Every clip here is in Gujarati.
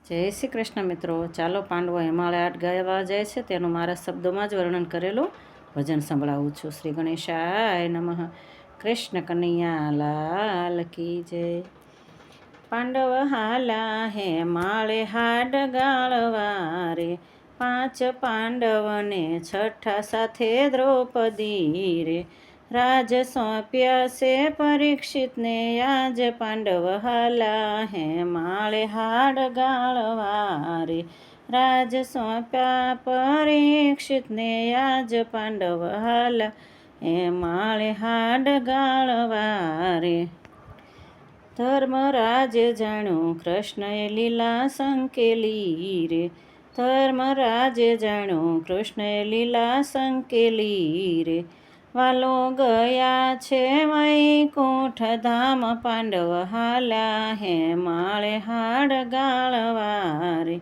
જય શ્રી કૃષ્ણ મિત્રો, ચાલો પાંડવો હિમાલય આટ ગાવા જાય છે તેનું મારા શબ્દોમાં જ વર્ણન કરેલું ભજન સંભળાવું છું. શ્રી ગણેશાય નમઃ. કૃષ્ણ કનૈયા લાલ કી જય. પાંડવ હાલા હે માળે હાડ ગાળવા રે, 5 પાંડવને છઠ્ઠા સાથે દ્રૌપદી રે. રાજ સોંપ્યા છે પરીક્ષિતને, આજ પાંડવ હાલા હે માળે હાડ ગાળવા રે. રાજ સોંપ્યા પરીક્ષિતને, આજ પાંડવ હાલા હે માળે હાડ ગાળવા રે. ધર્મરાજે જાણ્યું કૃષ્ણએ લીલા સંકેલી રે. ધર્મરાજે જાણ્યું કૃષ્ણએ લીલા સંકેલી રે. વાલો ગયા છે વૈકુંઠ ધામ, પાંડવ હાલા હે માળે હાડ ગાળવા રે.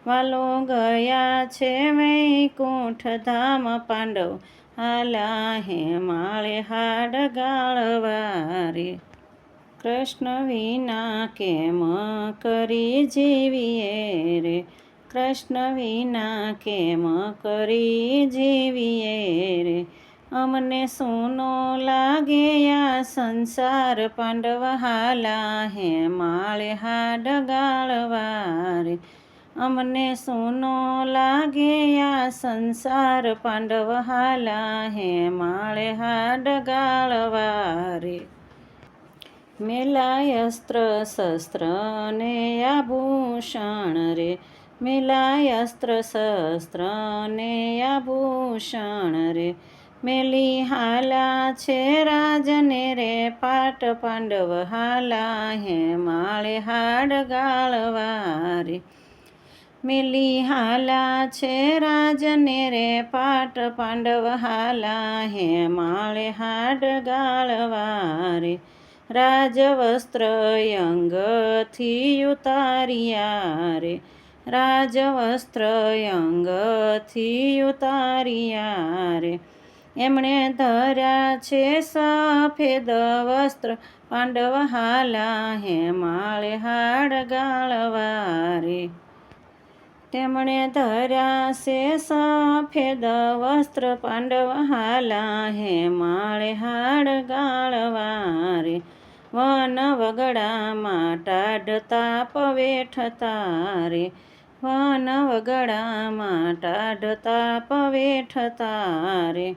વાલો ગયા છે વૈકુંઠ ધામ, પાંડવ હાલા હે માળે હાડ ગાળવા રે. કૃષ્ણ વિના કેમ કરી જીવીએ રે. કૃષ્ણ વિના કેમ કરી જીવીએ રે. અમને સૂનો લાગે આ સંસાર, પાંડવ હાલા હે માળે હાડ ગાળવા રે. અમને સૂનો લાગે આ સંસાર, પાંડવ હાલા હે માળે હાડ ગાળવા રે. મેલાય અસ્ત્ર શસ્ત્ર ને આભૂષણ રે. મેલાય અસ્ત્ર શસ્ત્ર ને આભૂષણ રે. મેલી હાલા છે રાજને રે, પાટ પાંડવ હાલા હે માળે હાડ ગાળવા રે. મેલી હાલા છે રાજને રે, પાટ પાંડવ હાલા હે માળે હાડ ગાળવા રે. રાજવસ્ત્ર અંગથી ઉતાર્યા રે. રાજવસ્ત્ર અંગથી ઉતાર્યા રે. એમણે ધર્યા છે સફેદ વસ્ત્ર, પાંડવ હાલા હે માળે હાડ ગાળવા રે. તેમણે ધર્યા છે સફેદ વસ્ત્ર, પાંડવ હાલા હે માળે હાડ ગાળવા રે. વન વગડામાં ટાઢતા પવેઠતા રે. વન વગડામાં ટાઢતા પવેઠતા રે.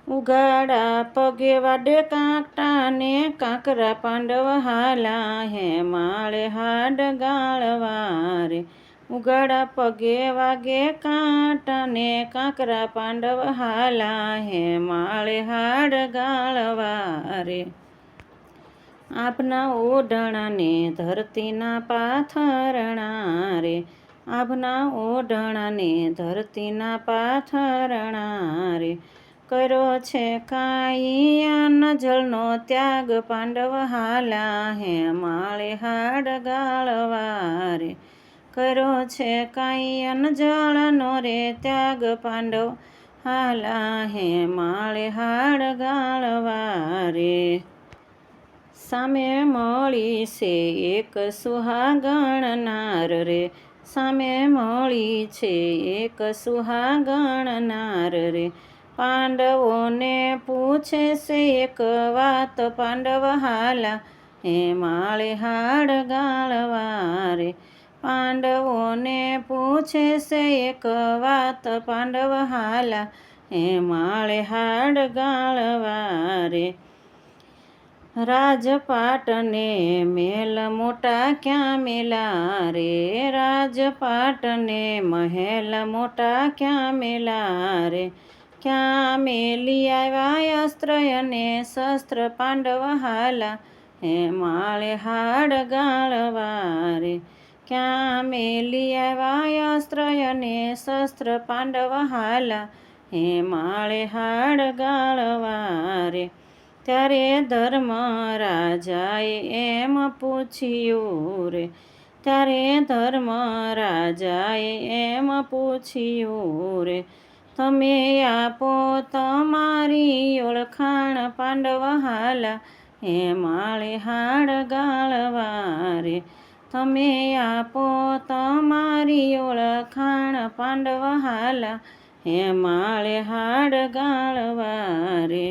ઉગાડા પગે વાડે કાંકટા ને કાંકરા, પાંડવ હાલા હે માળે હાડ ગાળવા રે. ઉગાડા પગે વાગે કાંટા ને કાંકરા, પાંડવ હાલા હે માળે હાડ ગાળવા રે. આભના ઓઢણાને ધરતીના પાથરણા રે. આભના ઓઢણાને ધરતીના પાથરણા રે. કર્યો છે કાંઈ અન્ન જળનો ત્યાગ, પાંડવ હાલા હે માળે હાડ ગાળવા રે. કર્યો છે કાંઈ અન્ન જળનો રે ત્યાગ, પાંડવ હાલા હે માળે હાડ ગાળવા રે. સામે મળી છે એક સુહાગણ નાર રે. સામે મળી છે એક સુહાગણ નાર રે. પાંડવોને પૂછે છે એક વાત, પાંડવ હાલા હે માળે હાડ ગાળવા રે. પાંડવોને પૂછે છે એક વાત, પાંડવ હાલા હે માળે હાડ ગાળવા રે. રાજપાટને મહેલ મોટા ક્યાં મેલા રે. રાજપાટને મહેલ મોટા ક્યાં મેલા રે. ક્યાં મેલી આવ્યા અસ્ત્ર અને શસ્ત્ર, પાંડવ હાલા હે માળે હાડ ગાળવા રે. ક્યાં મેલી આવ્યા અસ્ત્ર અને શસ્ત્ર, પાંડવ હાલા હે માળે હાડ ગાળવા રે. ત્યારે ધર્મરાજાએ એમ પૂછ્યું રે. ત્યારે ધર્મરાજાએ એમ પૂછ્યું રે. તમે આપો તમારી ઓળખાણ, પાંડવ હાલા હે માળે હાડ ગાળવા રે. તમે આપો તમારી ઓળખાણ પાંડવ હાલા હેમાળે હાડ ગાળવા રે.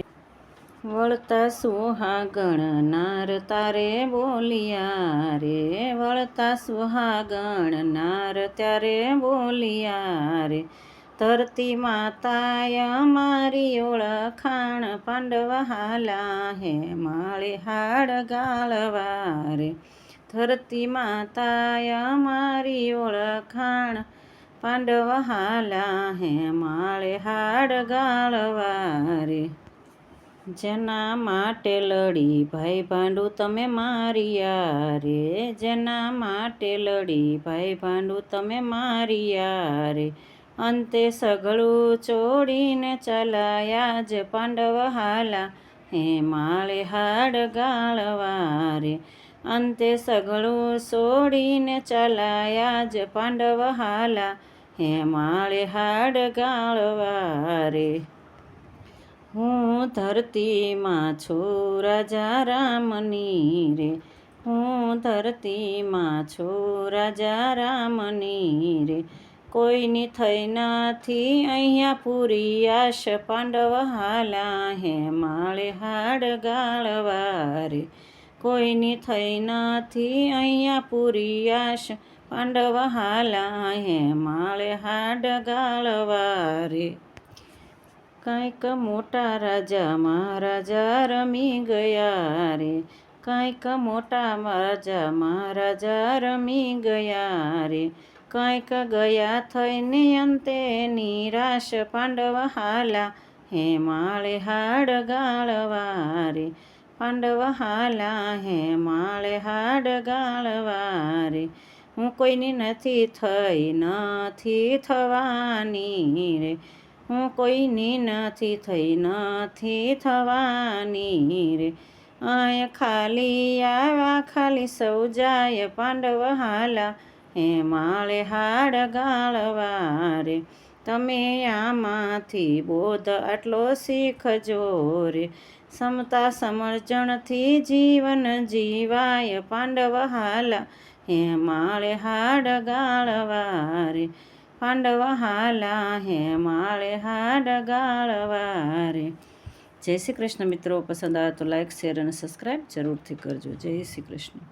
વળતા સુહાગણ નાર તારે બોલિયા રે, વળતા સુહાગણ નાર ત્યારે બોલિયા રે. ધરતી માતાય મારી ઓળખાણ પાંડવ હાલા હેમાળે હાડ ગાળવા રે. ધરતી માતાય મારી ઓળખાણ પાંડવ હાલા હેમાળે હાડ ગાળવા રે. જેના માટે લડી ભાઈ ભાંડુ તમે માર્યા રે, જેના માટે લડી ભાઈ ભાંડુ તમે માર્યા રે. અંતે સઘળું છોડીને ચાલ્યા જ પાંડવ હાલા હેમાળે હાડ ગાળવા રે. અંતે સઘળું છોડીને ચાલ્યા જ પાંડવ હાલા હેમાળે હાડ ગાળવા રે. હું ધરતીમાં છું રાજા રામની રે, હું ધરતીમાં છું રાજા રામની રે. કોઈની થઈ નથી અહીંયા પૂરી આશ પાંડવ હાલા હેમાળે હાડ ગાળવા રે. કોઈની થઈ નથી અહીંયા પૂરી આશ પાંડવ હાલા હેમાળે હાડ ગાળવા રે. કાંઈક મોટા રાજા મહારાજા રમી ગયા રે, કાંઈક મોટા રાજા મહારાજા રમી ગયા રે. કાંઈક ગયા થઈને અંતે નિરાશ પાંડવ હાલા હેમાળે હાડ ગાળવા રે. પાંડવ હાલા હેમાળે હાડ ગાળવા રે. હું કોઈની નથી થઈ નથી થવાની રે, હું કોઈની નથી થઈ નથી થવાની રે. અહીંયા ખાલી આવ્યા ખાલી સૌ જાય પાંડવ હાલા હેમાળે હાડ ગાળવા રે. તમે આમાંથી બોધ આટલો શીખજો રે, સમતા સમજણથી જીવન જીવાય પાંડવ હાલા હેમાળે હાડ ગાળવા રે. પાંડવ હાલા હેમાળે હાડ ગાળવા રે. જય શ્રી કૃષ્ણ મિત્રો. પસંદ આવે તો લાઈક શેર અને સબસ્ક્રાઈબ જરૂરથી કરજો. જય શ્રી કૃષ્ણ.